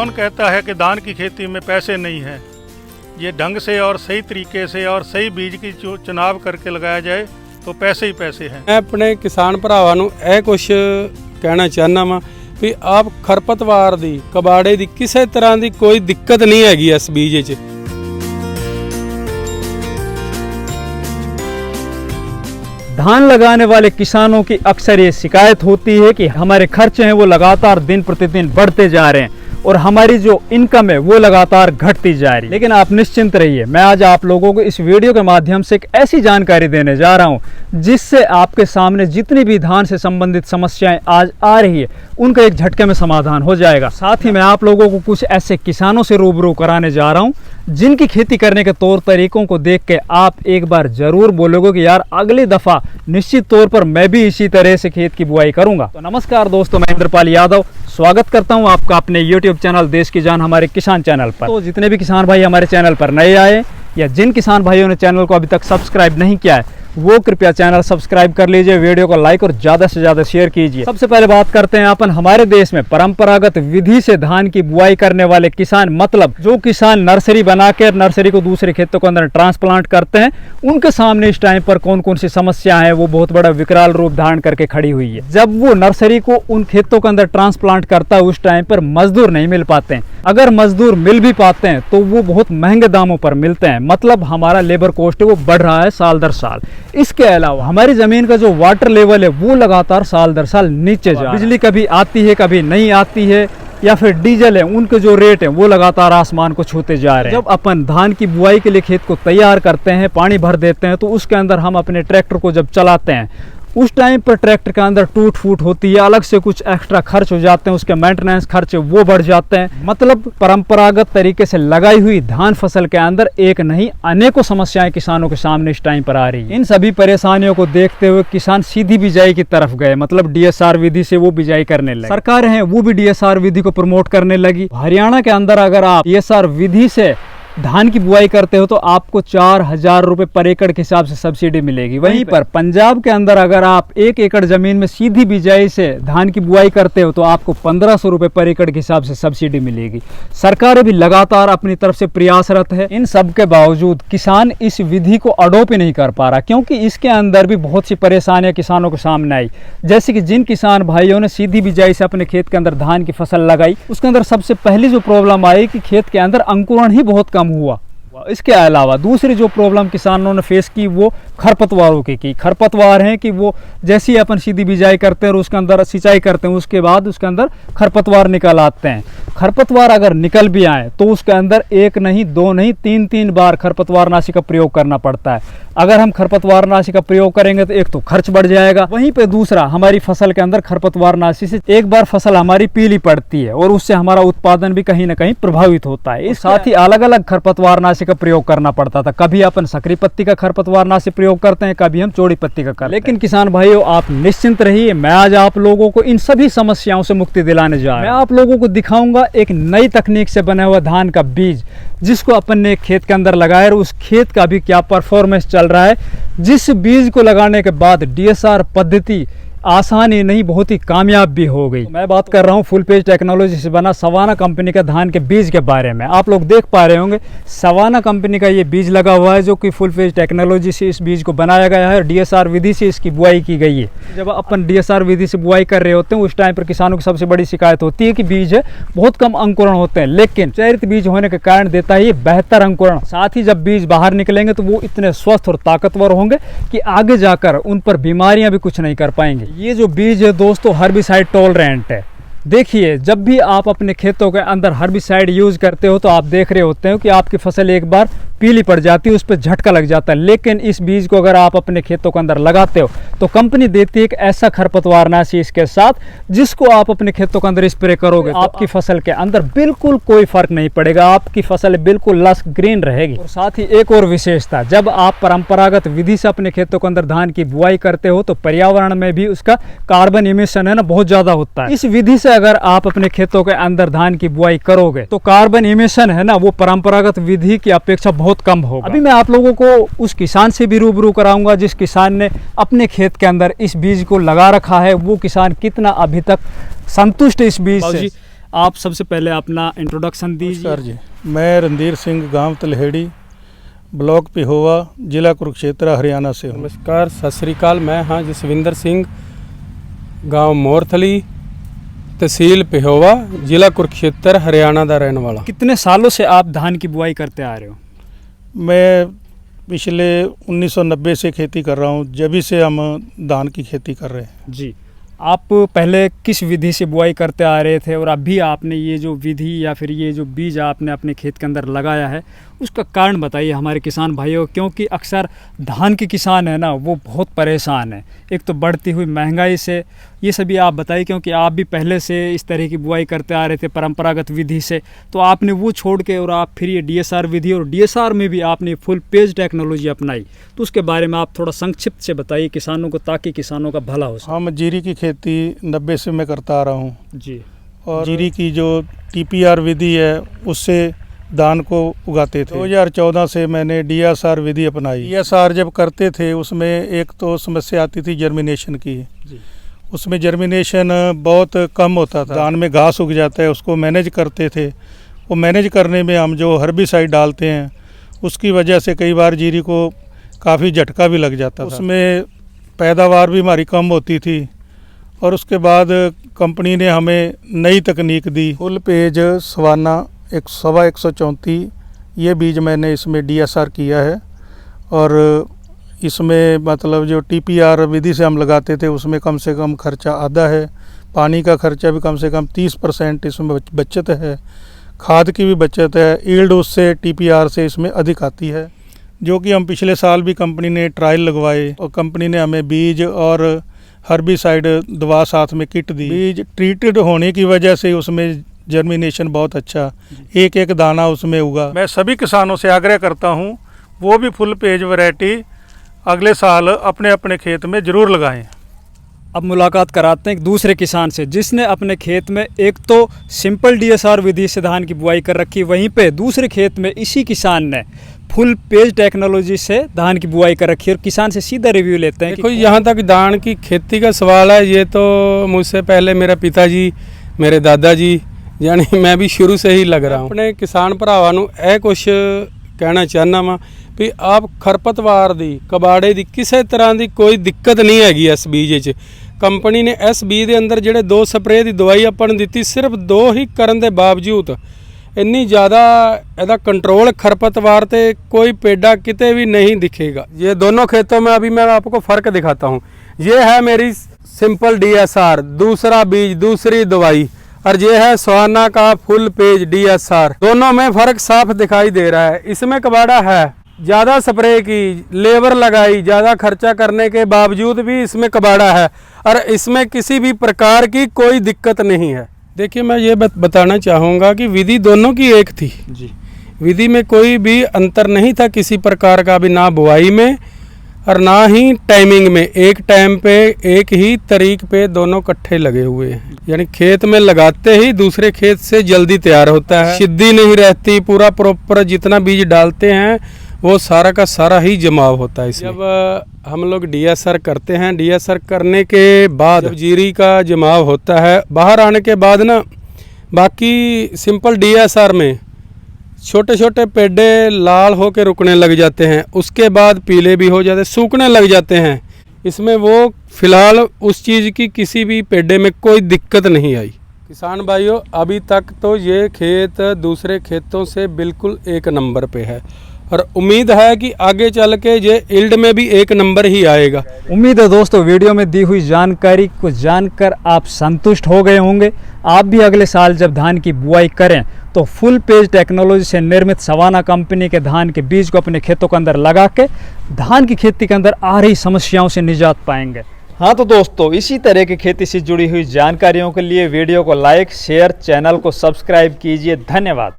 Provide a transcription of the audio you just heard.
कौन कहता है कि धान की खेती में पैसे नहीं हैं। ये ढंग से और सही तरीके से और सही बीज की चुनाव करके लगाया जाए तो पैसे ही पैसे हैं। मैं अपने किसान भरावां नूं ਇਹ ਕੁਛ ਕਹਿਣਾ ਚਾਹੁੰਦਾ ਵਾਂ ਵੀ ਆਪ ਖਰਪਤਵਾਰ ਦੀ ਕਬਾੜੇ ਦੀ ਕਿਸੇ ਤਰ੍ਹਾਂ ਦੀ ਕੋਈ ਦਿੱਕਤ ਨਹੀਂ ਹੈਗੀ ਇਸ ਬੀਜ 'ਚ। धान लगाने वाले किसानों की अक्सर ये शिकायत होती है कि हमारे खर्चे हैं वो लगातार दिन प्रतिदिन बढ़ते जा रहे हैं और हमारी जो इनकम है वो लगातार घटती जा रही है। लेकिन आप निश्चिंत रहिए, मैं आज आप लोगों को इस वीडियो के माध्यम से एक ऐसी जानकारी देने जा रहा हूं जिससे आपके सामने जितनी भी धान से संबंधित समस्याएं आज आ रही है उनका एक झटके में समाधान हो जाएगा। साथ ही मैं आप लोगों को कुछ ऐसे किसानों से रूबरू कराने जा रहा हूं जिनकी खेती करने के तौर तरीकों को देख के आप एक बार जरूर बोलोगे कि यार अगली दफा निश्चित तौर पर मैं भी इसी तरह से खेत की बुआई करूंगा। तो नमस्कार दोस्तों, मैं इंद्रपाल यादव स्वागत करता हूं आपका अपने YouTube चैनल देश की जान हमारे किसान चैनल पर। तो जितने भी किसान भाई हमारे चैनल पर नए आए या जिन किसान भाइयों ने चैनल को अभी तक सब्सक्राइब नहीं किया है वो कृपया चैनल सब्सक्राइब कर लीजिए, वीडियो को लाइक और ज्यादा से ज्यादा शेयर कीजिए। सबसे पहले बात करते हैं अपन हमारे देश में परंपरागत विधि से धान की बुआई करने वाले किसान, मतलब जो किसान नर्सरी बनाकर नर्सरी को दूसरे खेतों के अंदर ट्रांसप्लांट करते हैं, उनके सामने इस टाइम पर कौन कौन सी समस्या है वो बहुत बड़ा विकराल रूप धारण करके खड़ी हुई है। जब वो नर्सरी को उन खेतों के अंदर ट्रांसप्लांट करता है उस टाइम पर मजदूर नहीं मिल पाते हैं, अगर मजदूर मिल भी पाते हैं तो वो बहुत महंगे दामों पर मिलते हैं, मतलब हमारा लेबर कॉस्ट है वो बढ़ रहा है साल दर साल। इसके अलावा हमारी जमीन का जो वाटर लेवल है वो लगातार साल दर साल नीचे जा रहा है। बिजली कभी आती है कभी नहीं आती है, या फिर डीजल है उनके जो रेट है वो लगातार आसमान को छूते जा रहे हैं। जब अपन धान की बुआई के लिए खेत को तैयार करते हैं, पानी भर देते हैं, तो उसके अंदर हम अपने ट्रैक्टर को जब चलाते हैं उस टाइम पर ट्रैक्टर के अंदर टूट फूट होती है, अलग से कुछ एक्स्ट्रा खर्च हो जाते हैं, उसके मेंटेनेंस खर्चे वो बढ़ जाते हैं। मतलब परंपरागत तरीके से लगाई हुई धान फसल के अंदर एक नहीं अनेकों समस्याएं किसानों के सामने इस टाइम पर आ रही है। इन सभी परेशानियों को देखते हुए किसान सीधी बिजाई की तरफ गए, मतलब DSR विधि से वो बिजाई करने लगे। सरकार है वो भी DSR विधि को प्रमोट करने लगी। हरियाणा के अंदर अगर आप DSR विधि से धान की बुआई करते हो तो आपको 4,000 रुपए पर एकड़ के हिसाब से सब्सिडी मिलेगी। वहीं पर पंजाब के अंदर अगर आप 1 एकड़ जमीन में सीधी बिजाई से धान की बुआई करते हो तो आपको 1,500 रुपए पर एकड़ के हिसाब से सब्सिडी मिलेगी। सरकार भी लगातार अपनी तरफ से प्रयासरत है। इन सब के बावजूद किसान इस विधि को अडोप्ट नहीं कर पा रहा, क्योंकि इसके अंदर भी बहुत सी परेशानियां किसानों के सामने आई। जैसे कि जिन किसान भाइयों ने सीधी बिजाई से अपने खेत के अंदर धान की फसल लगाई उसके अंदर सबसे पहली जो प्रॉब्लम आई कि खेत के अंदर अंकुरण ही बहुत कम हुआ। इसके अलावा दूसरी जो प्रॉब्लम किसानों ने फेस की वो खरपतवारों की खरपतवार हैं कि वो जैसे ही अपन सीधी बिजाई करते हैं और उसके अंदर सिंचाई करते हैं उसके बाद उसके अंदर खरपतवार निकल आते हैं। खरपतवार अगर निकल भी आए तो उसके अंदर एक नहीं दो नहीं तीन बार खरपतवारनाशी का प्रयोग करना पड़ता है। अगर हम खरपतवारनाशी का प्रयोग करेंगे तो एक तो खर्च बढ़ जाएगा, वहीं पे दूसरा हमारी फसल के अंदर खरपतवारनाशी से एक बार फसल हमारी पीली पड़ती है और उससे हमारा उत्पादन भी कहीं ना कहीं प्रभावित होता है। इस साथ ही अलग अलग खरपतवारनाशी का प्रयोग करना पड़ता था। कभी अपन सकरी पत्ती का खरपतवारनाशी प्रयोग करते हैं, कभी हम चौड़ी पत्ती का करते हैं। लेकिन किसान भाइयों आप निश्चिंत रहिए, मैं आज आप लोगों को इन सभी समस्याओं से मुक्ति दिलाने जा रहा हूं। मैं आप लोगों को दिखाऊंगा एक नई तकनीक से बना हुआ धान का बीज जिसको अपन ने खेत के अंदर लगाया और उस खेत का भी क्या परफॉर्मेंस चल रहा है, जिस बीज को लगाने के बाद DSR पद्धति आसानी नहीं बहुत ही कामयाब भी हो गई। मैं बात कर रहा हूँ फुल पेज टेक्नोलॉजी से बना सवाना कंपनी का धान के बीज के बारे में। आप लोग देख पा रहे होंगे सवाना कंपनी का ये बीज लगा हुआ है जो कि फुल पेज टेक्नोलॉजी से इस बीज को बनाया गया है। DSR विधि से इसकी बुआई की गई है। जब अपन DSR विधि से बुआई कर रहे होते हैं उस टाइम पर किसानों की सबसे बड़ी शिकायत होती है कि बीज है बहुत कम अंकुरण होते हैं, लेकिन चयनित बीज होने के कारण देता है ये बेहतर अंकुरण। साथ ही जब बीज बाहर निकलेंगे तो वो इतने स्वस्थ और ताकतवर होंगे कि आगे जाकर उन पर बीमारियां भी कुछ नहीं कर पाएंगे। ये जो बीज है दोस्तों हर्बिसाइड टॉलरेंट है। देखिए जब भी आप अपने खेतों के अंदर हर्बिसाइड यूज करते हो तो आप देख रहे होते हो कि आपकी फसल एक बार पीली पड़ जाती है, उस पर झटका लग जाता है। लेकिन इस बीज को अगर आप अपने खेतों के अंदर लगाते हो तो कंपनी देती है एक ऐसा खरपतवारनाशी इसके साथ जिसको आप अपने खेतों के अंदर स्प्रे करोगे, आपकी फसल के अंदर बिल्कुल कोई फर्क नहीं पड़ेगा, आपकी फसल बिल्कुल लस ग्रीन रहेगी। और साथ ही एक और विशेषता, जब आप परंपरागत विधि से अपने खेतों के अंदर धान की बुआई करते हो तो पर्यावरण में भी उसका कार्बन इमिशन है ना बहुत ज्यादा होता है। इस विधि से अगर आप अपने खेतों के अंदर धान की बुआई करोगे तो कार्बन इमिशन है ना वो परंपरागत विधि की अपेक्षा बहुत कम होगा। अभी मैं आप लोगों को उस किसान से भी रूबरू कराऊंगा जिस किसान ने अपने खेत के अंदर इस बीज को लगा रखा है। वो किसान कितना अभी तक संतुष्ट है इस बीज से। आप सबसे पहले अपना इंट्रोडक्शन दीजिए। सर जी, मैं रणधीर सिंह, गांव तलहेड़ी, ब्लॉक पिहोवा, जिला कुरुक्षेत्र, हरियाणा से हूँ। नमस्कार, सत श्री अकाल। मैं हाँ जसविंदर सिंह, गांव मोरथली, तहसील पिहोवा, जिला कुरुक्षेत्र, हरियाणा का रहने वाला। कितने सालों से आप धान की बुआई करते आ रहे हो? मैं पिछले 1990 से खेती कर रहा हूँ, जब से हम धान की खेती कर रहे हैं। जी, आप पहले किस विधि से बुआई करते आ रहे थे और अभी आपने ये जो विधि या फिर ये जो बीज आपने अपने खेत के अंदर लगाया है, उसका कारण बताइए हमारे किसान भाइयों, क्योंकि अक्सर धान के किसान है ना, वो बहुत परेशान है। एक तो बढ़ती हुई महंगाई से, ये सभी आप बताइए, क्योंकि आप भी पहले से इस तरह की बुआई करते आ रहे थे परंपरागत विधि से, तो आपने वो छोड़ के और आप फिर ये DSR विधि, और DSR में भी आपने फुल पेज टेक्नोलॉजी अपनाई, तो उसके बारे में आप थोड़ा संक्षिप्त से बताइए किसानों को, ताकि किसानों का भला हो सके। हम जीरी की खेती 90 से मैं करता आ रहा हूँ जी, और जीरी की जो TPR विधि है उससे धान को उगाते थे। 2014 से मैंने DSR विधि अपनाई। DSR जब करते थे उसमें एक तो समस्या आती थी जर्मिनेशन की। जी, उसमें जर्मिनेशन बहुत कम होता था, धान में घास उग जाता है, उसको मैनेज करते थे। वो मैनेज करने में हम जो हर्बिसाइड डालते हैं उसकी वजह से कई बार जीरी को काफ़ी झटका भी लग जाता था। उसमें पैदावार भी हमारी कम होती थी। और उसके बाद कंपनी ने हमें नई तकनीक दी, फुल पेज सवाना 134, ये बीज मैंने इसमें DSR किया है। और इसमें मतलब जो TPR विधि से हम लगाते थे उसमें कम से कम खर्चा आधा है, पानी का खर्चा भी कम से कम 30% इसमें बचत है, खाद की भी बचत है, ईल्ड उससे TPR से इसमें अधिक आती है। जो कि हम पिछले साल भी कंपनी ने ट्रायल लगवाए और कंपनी ने हमें बीज और हर्बिसाइड दवा साथ में किट दी। बीज ट्रीटेड होने की वजह से उसमें जर्मिनेशन बहुत अच्छा, एक एक दाना उसमें उगा। मैं सभी किसानों से आग्रह करता हूँ वो भी फुल पेज वैरायटी अगले साल अपने अपने खेत में ज़रूर लगाएं। अब मुलाकात कराते हैं एक दूसरे किसान से, जिसने अपने खेत में एक तो सिंपल DSR विधि से धान की बुआई कर रखी, वहीं पे दूसरे खेत में इसी किसान ने फुल पेज टेक्नोलॉजी से धान की बुआई कर रखी है। और किसान से सीधा रिव्यू लेते हैं। देखो, यहाँ तक धान की खेती का सवाल है, ये तो मुझसे पहले मेरा पिताजी, मेरे दादाजी, यानी मैं भी शुरू से ही लग रहा हूँ। अपने किसान भरावां ਨੂੰ ਇਹ ਕੁਛ ਕਹਿਣਾ ਚਾਹੁੰਦਾ ਵਾਂ ਵੀ ਆਪ ਖਰਪਤਵਾਰ ਦੀ, ਕਬਾੜੇ ਦੀ ਕਿਸੇ ਤਰ੍ਹਾਂ ਦੀ ਕੋਈ ਦਿੱਕਤ ਨਹੀਂ ਹੈਗੀ ਇਸ ਬੀਜ 'ਚ। ਕੰਪਨੀ ਨੇ ਇਸ ਬੀਜ ਦੇ ਅੰਦਰ ਜਿਹੜੇ 2 ਸਪਰੇਅ ਦੀ ਦਵਾਈ ਆਪਾਂ ਨੂੰ ਦਿੱਤੀ, ਸਿਰਫ 2 ਹੀ ਕਰਨ ਦੇ ਬਾਵਜੂਦ ਇੰਨੀ ज़्यादा ਇਹਦਾ कंट्रोल खरपतवार ਤੇ कोई पेड़ा किते भी नहीं दिखेगा। ये दोनों खेतों में अभी मैं आपको फ़र्क दिखाता हूँ। ये है मेरी सिंपल DSR, दूसरा बीज, दूसरी दवाई, और ये है सवाना का फुल पेज DSR। दोनों में फ़र्क साफ दिखाई दे रहा है। इसमें कबाड़ा है, ज़्यादा स्प्रे की, लेबर लगाई, ज़्यादा खर्चा करने के बावजूद भी इसमें कबाड़ा है, और इसमें किसी भी प्रकार की कोई दिक्कत नहीं है। देखिए, मैं ये बताना चाहूँगा कि विधि दोनों की एक थी जी। विधि में कोई भी अंतर नहीं था किसी प्रकार का भी, ना बुआई में और ना ही टाइमिंग में। एक टाइम पे एक ही तरीक पे दोनों इकट्ठे लगे हुए हैं, यानी खेत में लगाते ही दूसरे खेत से जल्दी तैयार होता है, सिद्धि नहीं रहती, पूरा प्रॉपर जितना बीज डालते हैं वो सारा का सारा ही जमाव होता है इसमें। जब हम लोग DSR करते हैं, DSR करने के बाद जब जीरी का जमाव होता है, बाहर आने के बाद ना, बाकी सिंपल DSR में छोटे छोटे पेड़े लाल हो के रुकने लग जाते हैं, उसके बाद पीले भी हो जाते हैं, सूखने लग जाते हैं। इसमें वो फिलहाल उस चीज़ की किसी भी पेड़े में कोई दिक्कत नहीं आई। किसान भाइयों, अभी तक तो ये खेत दूसरे खेतों से बिल्कुल एक नंबर पे है, और उम्मीद है कि आगे चल के ये यील्ड में भी एक नंबर ही आएगा। उम्मीद है दोस्तों वीडियो में दी हुई जानकारी को जानकर आप संतुष्ट हो गए होंगे। आप भी अगले साल जब धान की बुआई करें तो फुल पेज टेक्नोलॉजी से निर्मित सवाना कंपनी के धान के बीज को अपने खेतों के अंदर लगा के धान की खेती के अंदर आ रही समस्याओं से निजात पाएंगे। हाँ तो दोस्तों, इसी तरह की खेती से जुड़ी हुई जानकारियों के लिए वीडियो को लाइक, शेयर, चैनल को सब्सक्राइब कीजिए। धन्यवाद।